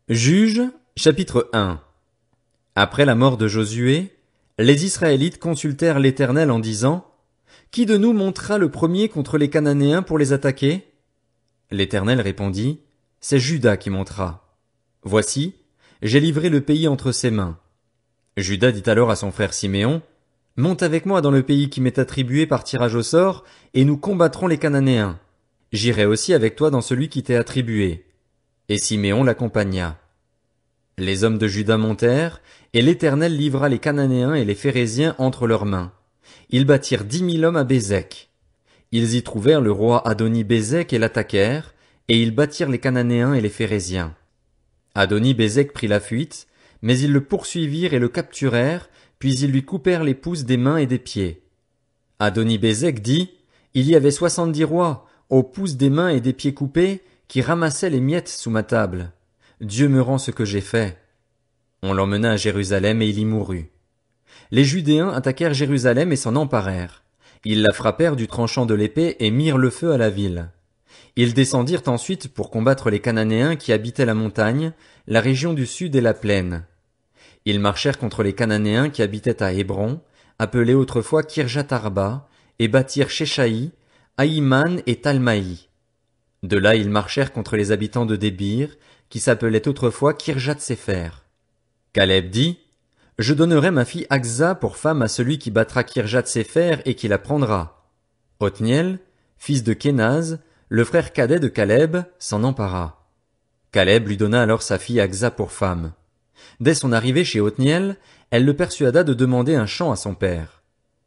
Juges, chapitre 1. Après la mort de Josué, les Israélites consultèrent l'Éternel en disant: Qui de nous montera le premier contre les Cananéens pour les attaquer? L'Éternel répondit: C'est Juda qui montera. Voici, j'ai livré le pays entre ses mains. Juda dit alors à son frère Siméon: Monte avec moi dans le pays qui m'est attribué par tirage au sort, et nous combattrons les Cananéens. J'irai aussi avec toi dans celui qui t'est attribué. Et Siméon l'accompagna. Les hommes de Juda montèrent, et l'Éternel livra les Cananéens et les Phéréziens entre leurs mains. Ils bâtirent 10 000 hommes à Bézek. Ils y trouvèrent le roi Adoni-Bézek et l'attaquèrent, et ils battirent les Cananéens et les Phéréziens. Adoni-Bézek prit la fuite, mais ils le poursuivirent et le capturèrent, puis ils lui coupèrent les pouces des mains et des pieds. Adoni-Bézek dit: Il y avait 70 rois, aux pouces des mains et des pieds coupés, qui ramassaient les miettes sous ma table. Dieu me rend ce que j'ai fait. On l'emmena à Jérusalem et il y mourut. Les Judéens attaquèrent Jérusalem et s'en emparèrent. Ils la frappèrent du tranchant de l'épée et mirent le feu à la ville. Ils descendirent ensuite pour combattre les Cananéens qui habitaient la montagne, la région du sud et la plaine. Ils marchèrent contre les Cananéens qui habitaient à Hébron, appelé autrefois Kirjat-Arba, et bâtirent Sheshaï, Aïman et Talmaï. De là ils marchèrent contre les habitants de Débir, qui s'appelait autrefois Kirjat-Séfer. Caleb dit: Je donnerai ma fille Aksa pour femme à celui qui battra Kirjat-Séfer et qui la prendra. Othniel, fils de Kénaz, le frère cadet de Caleb, s'en empara. Caleb lui donna alors sa fille Aksa pour femme. Dès son arrivée chez Othniel, elle le persuada de demander un champ à son père.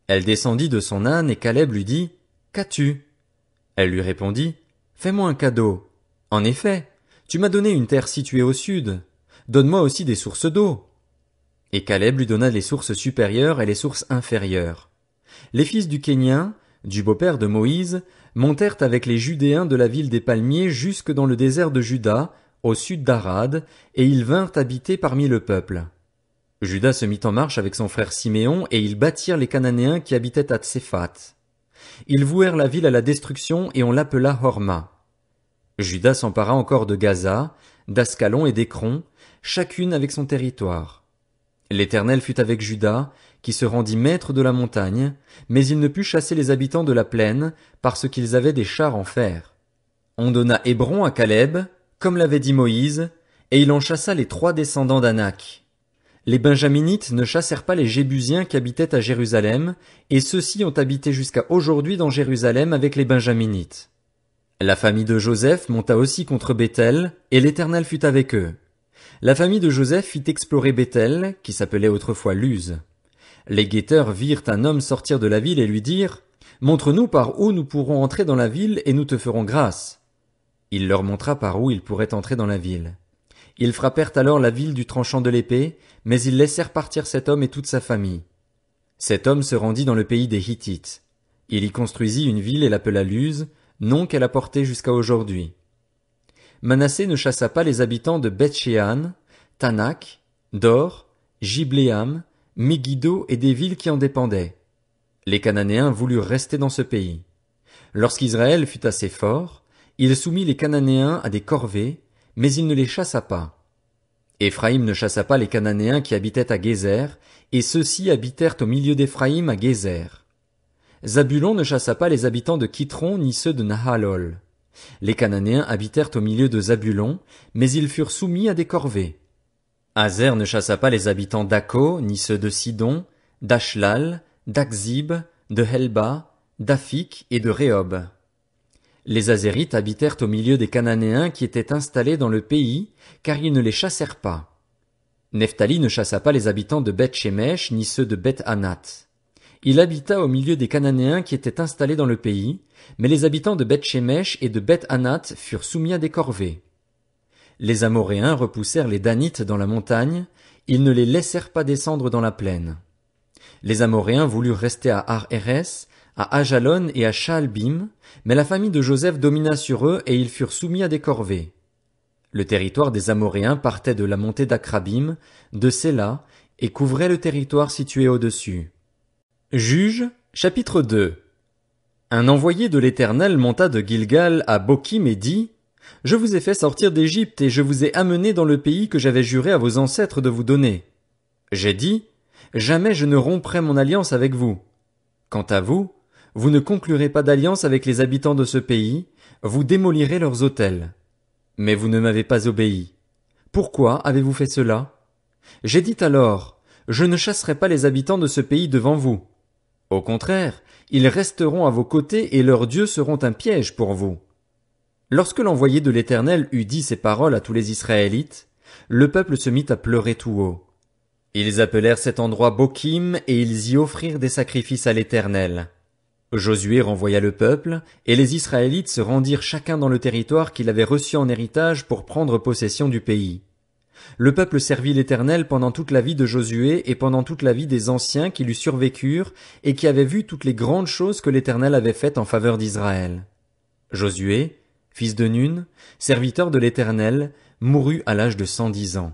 Elle descendit de son âne et Caleb lui dit: Qu'as-tu? Elle lui répondit: Fais-moi un cadeau. En effet, tu m'as donné une terre située au sud. Donne-moi aussi des sources d'eau. Et Caleb lui donna les sources supérieures et les sources inférieures. Les fils du Kénien, du beau-père de Moïse, montèrent avec les Judéens de la ville des palmiers jusque dans le désert de Juda, au sud d'Arad, et ils vinrent habiter parmi le peuple. Juda se mit en marche avec son frère Siméon, et ils battirent les Cananéens qui habitaient à Tséphat. Ils vouèrent la ville à la destruction, et on l'appela Horma. Juda s'empara encore de Gaza, d'Ascalon et d'Écron, chacune avec son territoire. L'Éternel fut avec Juda, qui se rendit maître de la montagne, mais il ne put chasser les habitants de la plaine, parce qu'ils avaient des chars en fer. On donna Hébron à Caleb, comme l'avait dit Moïse, et il en chassa les 3 descendants d'Anak. Les Benjaminites ne chassèrent pas les Jébusiens qui habitaient à Jérusalem, et ceux-ci ont habité jusqu'à aujourd'hui dans Jérusalem avec les Benjaminites. La famille de Joseph monta aussi contre Béthel, et l'Éternel fut avec eux. La famille de Joseph fit explorer Béthel, qui s'appelait autrefois Luz. Les guetteurs virent un homme sortir de la ville et lui dirent: Montre-nous par où nous pourrons entrer dans la ville et nous te ferons grâce. Il leur montra par où ils pourraient entrer dans la ville. Ils frappèrent alors la ville du tranchant de l'épée, mais ils laissèrent partir cet homme et toute sa famille. Cet homme se rendit dans le pays des Hittites. Il y construisit une ville et l'appela Luz, nom qu'elle a porté jusqu'à aujourd'hui. Manassé ne chassa pas les habitants de Beth-Shean, Tanak, Dor, Jibléam, Megiddo et des villes qui en dépendaient. Les Cananéens voulurent rester dans ce pays. Lorsqu'Israël fut assez fort, il soumit les Cananéens à des corvées, mais il ne les chassa pas. Éphraïm ne chassa pas les Cananéens qui habitaient à Gézer, et ceux-ci habitèrent au milieu d'Éphraïm à Gézer. Zabulon ne chassa pas les habitants de Kitron ni ceux de Nahalol. Les Cananéens habitèrent au milieu de Zabulon, mais ils furent soumis à des corvées. Azer ne chassa pas les habitants d'Akko, ni ceux de Sidon, d'Ashlal, d'Akzib, de Helba, d'Afik et de Rehob. Les Azérites habitèrent au milieu des Cananéens qui étaient installés dans le pays, car ils ne les chassèrent pas. Nephtali ne chassa pas les habitants de Beth-Shemesh, ni ceux de Beth-Anath. Il habita au milieu des Cananéens qui étaient installés dans le pays, mais les habitants de Beth-Shemesh et de Beth-Anath furent soumis à des corvées. Les Amoréens repoussèrent les Danites dans la montagne, ils ne les laissèrent pas descendre dans la plaine. Les Amoréens voulurent rester à Ar-Hérès, à Ajalon et à Shaalbim, mais la famille de Joseph domina sur eux et ils furent soumis à des corvées. Le territoire des Amoréens partait de la montée d'Akrabim, de Séla, et couvrait le territoire situé au-dessus. Juges, chapitre 2. Un envoyé de l'Éternel monta de Gilgal à Bokim et dit: Je vous ai fait sortir d'Égypte et je vous ai amené dans le pays que j'avais juré à vos ancêtres de vous donner. J'ai dit, jamais je ne romprai mon alliance avec vous. Quant à vous, vous ne conclurez pas d'alliance avec les habitants de ce pays, vous démolirez leurs autels. Mais vous ne m'avez pas obéi. Pourquoi avez-vous fait cela? J'ai dit alors, je ne chasserai pas les habitants de ce pays devant vous. Au contraire, ils resteront à vos côtés et leurs dieux seront un piège pour vous. Lorsque l'envoyé de l'Éternel eut dit ces paroles à tous les Israélites, le peuple se mit à pleurer tout haut. Ils appelèrent cet endroit Bokim et ils y offrirent des sacrifices à l'Éternel. Josué renvoya le peuple, et les Israélites se rendirent chacun dans le territoire qu'il avait reçu en héritage pour prendre possession du pays. Le peuple servit l'Éternel pendant toute la vie de Josué et pendant toute la vie des anciens qui lui survécurent et qui avaient vu toutes les grandes choses que l'Éternel avait faites en faveur d'Israël. Josué, fils de Nun, serviteur de l'Éternel, mourut à l'âge de 110 ans.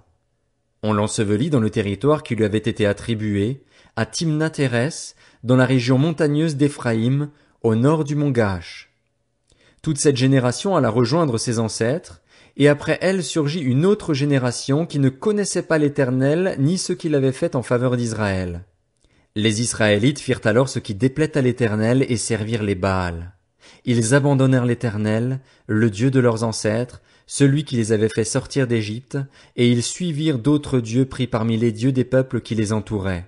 On l'ensevelit dans le territoire qui lui avait été attribué, à Timnath-Hérès, dans la région montagneuse d'Éphraïm, au nord du mont Gaash. Toute cette génération alla rejoindre ses ancêtres, et après elle surgit une autre génération qui ne connaissait pas l'Éternel ni ce qu'il avait fait en faveur d'Israël. Les Israélites firent alors ce qui déplaît à l'Éternel et servirent les Baals. Ils abandonnèrent l'Éternel, le Dieu de leurs ancêtres, celui qui les avait fait sortir d'Égypte, et ils suivirent d'autres dieux pris parmi les dieux des peuples qui les entouraient.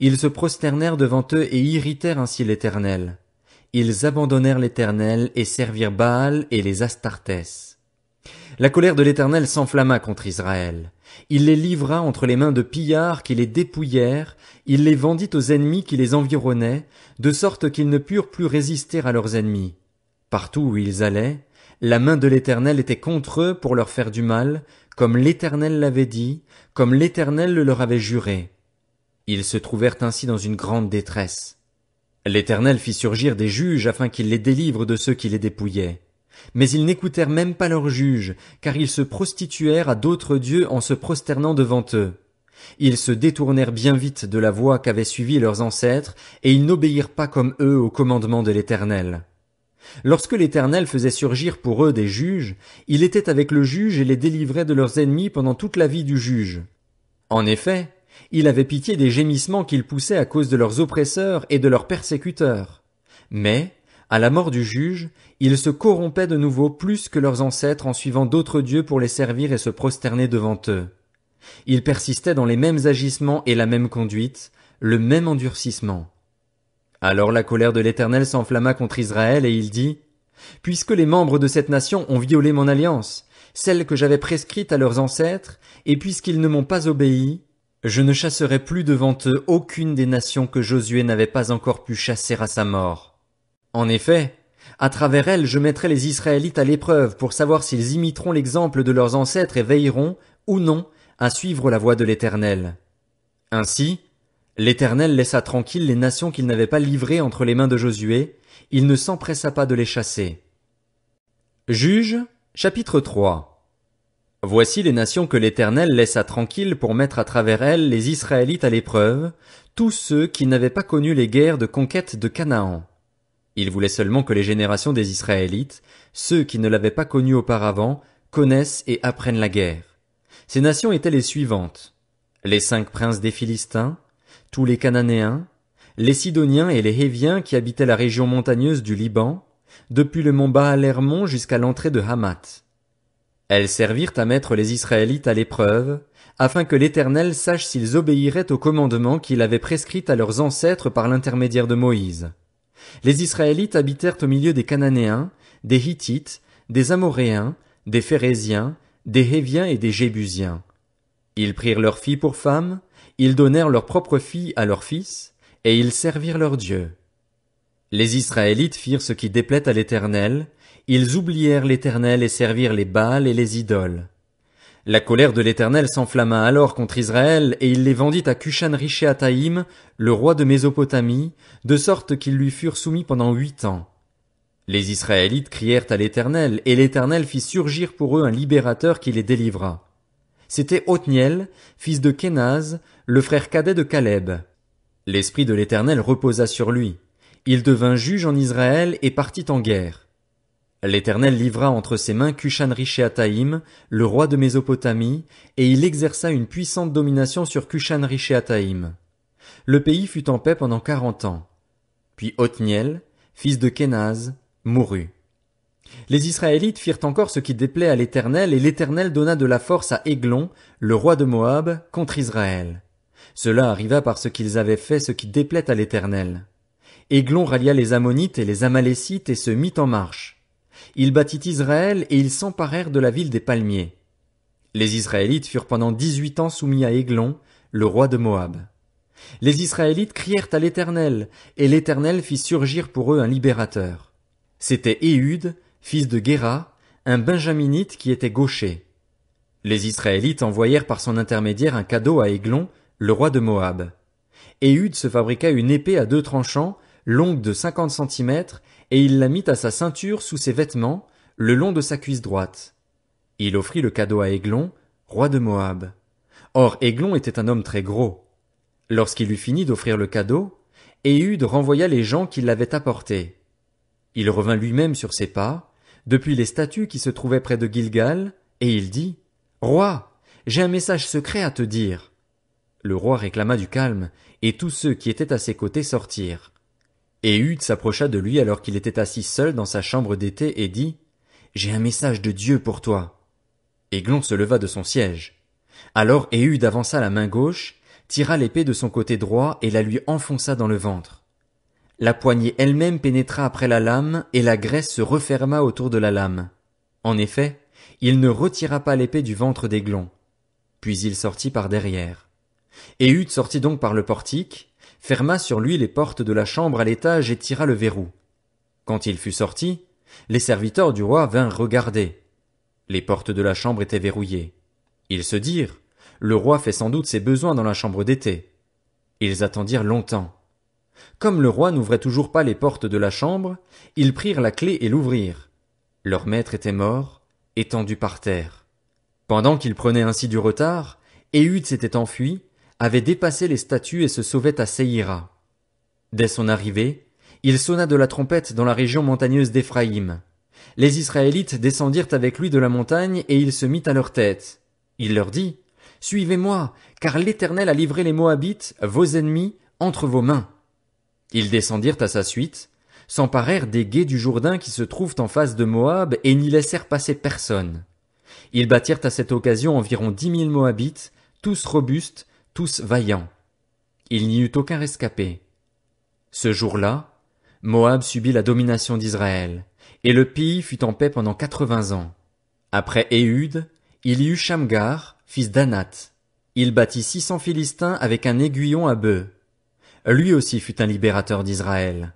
Ils se prosternèrent devant eux et irritèrent ainsi l'Éternel. Ils abandonnèrent l'Éternel et servirent Baal et les Astartès. La colère de l'Éternel s'enflamma contre Israël. Il les livra entre les mains de pillards qui les dépouillèrent, il les vendit aux ennemis qui les environnaient, de sorte qu'ils ne purent plus résister à leurs ennemis. Partout où ils allaient, la main de l'Éternel était contre eux pour leur faire du mal, comme l'Éternel l'avait dit, comme l'Éternel le leur avait juré. Ils se trouvèrent ainsi dans une grande détresse. L'Éternel fit surgir des juges afin qu'ils les délivrent de ceux qui les dépouillaient. Mais ils n'écoutèrent même pas leurs juges, car ils se prostituèrent à d'autres dieux en se prosternant devant eux. Ils se détournèrent bien vite de la voie qu'avaient suivie leurs ancêtres, et ils n'obéirent pas comme eux au commandement de l'Éternel. Lorsque l'Éternel faisait surgir pour eux des juges, il était avec le juge et les délivrait de leurs ennemis pendant toute la vie du juge. En effet, il avait pitié des gémissements qu'ils poussaient à cause de leurs oppresseurs et de leurs persécuteurs. Mais, à la mort du juge, ils se corrompaient de nouveau plus que leurs ancêtres en suivant d'autres dieux pour les servir et se prosterner devant eux. Ils persistaient dans les mêmes agissements et la même conduite, le même endurcissement. Alors la colère de l'Éternel s'enflamma contre Israël et il dit, « Puisque les membres de cette nation ont violé mon alliance, celle que j'avais prescrite à leurs ancêtres, et puisqu'ils ne m'ont pas obéi, je ne chasserai plus devant eux aucune des nations que Josué n'avait pas encore pu chasser à sa mort. En effet, à travers elles je mettrai les Israélites à l'épreuve pour savoir s'ils imiteront l'exemple de leurs ancêtres et veilleront, ou non, à suivre la voie de l'Éternel. » Ainsi, l'Éternel laissa tranquilles les nations qu'il n'avait pas livrées entre les mains de Josué, il ne s'empressa pas de les chasser. Juges, chapitre 3. Voici les nations que l'Éternel laissa tranquilles pour mettre à travers elles les Israélites à l'épreuve, tous ceux qui n'avaient pas connu les guerres de conquête de Canaan. Il voulait seulement que les générations des Israélites, ceux qui ne l'avaient pas connu auparavant, connaissent et apprennent la guerre. Ces nations étaient les suivantes: les 5 princes des Philistins, tous les Cananéens, les Sidoniens et les Héviens qui habitaient la région montagneuse du Liban, depuis le mont Baal-Hermon jusqu'à l'entrée de Hamath. Elles servirent à mettre les Israélites à l'épreuve, afin que l'Éternel sache s'ils obéiraient au commandement qu'il avait prescrit à leurs ancêtres par l'intermédiaire de Moïse. Les Israélites habitèrent au milieu des Cananéens, des Hittites, des Amoréens, des Phéréziens, des Héviens et des Jébusiens. Ils prirent leurs filles pour femmes, ils donnèrent leurs propres filles à leurs fils, et ils servirent leurs dieux. Les Israélites firent ce qui déplaît à l'Éternel, ils oublièrent l'Éternel et servirent les Baals et les idoles. La colère de l'Éternel s'enflamma alors contre Israël, et il les vendit à Cushan-Rishéataïm, le roi de Mésopotamie, de sorte qu'ils lui furent soumis pendant 8 ans. Les Israélites crièrent à l'Éternel, et l'Éternel fit surgir pour eux un libérateur qui les délivra. C'était Othniel, fils de Kénaz, le frère cadet de Caleb. L'esprit de l'Éternel reposa sur lui. Il devint juge en Israël et partit en guerre. L'Éternel livra entre ses mains Cushan-Rishéataïm, le roi de Mésopotamie, et il exerça une puissante domination sur Cushan-Rishéataïm. Le pays fut en paix pendant 40 ans. Puis Othniel, fils de Kénaz, mourut. Les Israélites firent encore ce qui déplaît à l'Éternel, et l'Éternel donna de la force à Églon, le roi de Moab, contre Israël. Cela arriva parce qu'ils avaient fait ce qui déplaît à l'Éternel. Églon rallia les Ammonites et les Amalécites et se mit en marche. Il battit Israël et ils s'emparèrent de la ville des palmiers. Les Israélites furent pendant 18 ans soumis à Églon, le roi de Moab. Les Israélites crièrent à l'Éternel, et l'Éternel fit surgir pour eux un libérateur. C'était Éhud, fils de Guéra, un benjaminite qui était gaucher. Les Israélites envoyèrent par son intermédiaire un cadeau à Églon, le roi de Moab. Éhud se fabriqua une épée à 2 tranchants, longue de 50 centimètres, et il la mit à sa ceinture sous ses vêtements, le long de sa cuisse droite. Il offrit le cadeau à Églon, roi de Moab. Or Églon était un homme très gros. Lorsqu'il eut fini d'offrir le cadeau, Éhud renvoya les gens qui l'avaient apporté. Il revint lui-même sur ses pas, depuis les statues qui se trouvaient près de Gilgal, et il dit, « Roi, j'ai un message secret à te dire. » Le roi réclama du calme, et tous ceux qui étaient à ses côtés sortirent. Éhud s'approcha de lui alors qu'il était assis seul dans sa chambre d'été et dit, « J'ai un message de Dieu pour toi. » Églon se leva de son siège. Alors Éhud avança la main gauche, tira l'épée de son côté droit et la lui enfonça dans le ventre. La poignée elle-même pénétra après la lame et la graisse se referma autour de la lame. En effet, il ne retira pas l'épée du ventre d'Églon. Puis il sortit par derrière. Éhud sortit donc par le portique, ferma sur lui les portes de la chambre à l'étage et tira le verrou. Quand il fut sorti, les serviteurs du roi vinrent regarder. Les portes de la chambre étaient verrouillées. Ils se dirent, le roi fait sans doute ses besoins dans la chambre d'été. Ils attendirent longtemps. Comme le roi n'ouvrait toujours pas les portes de la chambre, ils prirent la clé et l'ouvrirent. Leur maître était mort, étendu par terre. Pendant qu'ils prenaient ainsi du retard, Éhud s'était enfui, avait dépassé les statues et se sauvait à Séhira. Dès son arrivée, il sonna de la trompette dans la région montagneuse d'Éphraïm. Les Israélites descendirent avec lui de la montagne et il se mit à leur tête. Il leur dit, « Suivez-moi, car l'Éternel a livré les Moabites, vos ennemis, entre vos mains. » Ils descendirent à sa suite, s'emparèrent des gués du Jourdain qui se trouvent en face de Moab et n'y laissèrent passer personne. Ils battirent à cette occasion environ 10 000 Moabites, tous robustes, tous vaillants. Il n'y eut aucun rescapé. Ce jour-là, Moab subit la domination d'Israël, et le pays fut en paix pendant 80 ans. Après Éhud, il y eut Shamgar, fils d'Anath. Il battit 600 Philistins avec un aiguillon à bœuf. Lui aussi fut un libérateur d'Israël.